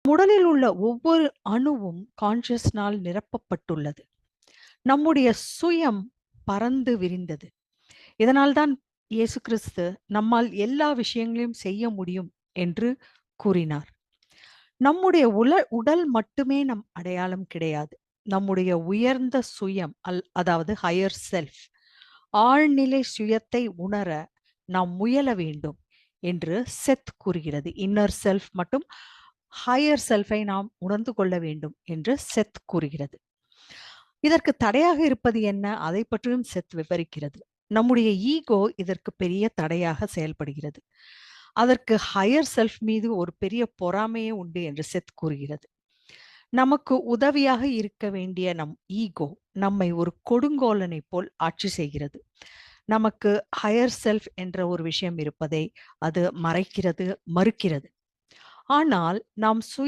உடலில் உள்ள ஒவ்வொரு அணுவும் கான்ஷியஸ்னால் நிரப்பப்பட்டுள்ளது. நம்முடைய சுயம் பரந்து விரிந்தது. இதனால்தான் இயேசு கிறிஸ்து நம்மால் எல்லா விஷயங்களையும் செய்ய முடியும் என்று கூறினார். நம்முடைய உடல் மட்டுமே நம் அடையாளம் கிடையாது. நம்முடைய உயர்ந்த சுயம் அதாவது ஹையர் செல்ஃப் ஆழ்நிலை சுயத்தை உணர நாம் முயல வேண்டும் என்று செத் கூறுகிறது. இன்னர் செல்ஃப் மற்றும் ஹையர் செல்ஃபை நாம் உணர்ந்து கொள்ள வேண்டும் என்று செத் கூறுகிறது. இதற்கு தடையாக இருப்பது என்ன? அதை பற்றியும் செத் விவரிக்கிறது. நம்முடைய ஈகோ இதற்கு பெரிய தடையாக செயல்படுகிறது. அதற்கு ஹையர் செல்ஃப் மீது ஒரு பெரிய பொறாமையே உண்டு என்று செத் கூறுகிறது. நமக்கு உதவியாக இருக்க வேண்டிய நம் ஈகோ நம்மை ஒரு கொடுங்கோலனை போல் ஆட்சி செய்கிறது. நமக்கு ஹையர் செல்ஃப் என்ற ஒரு விஷயம் இருப்பதை அது மறைக்கிறது, மறுக்கிறது. ஆனால் நாம் சுய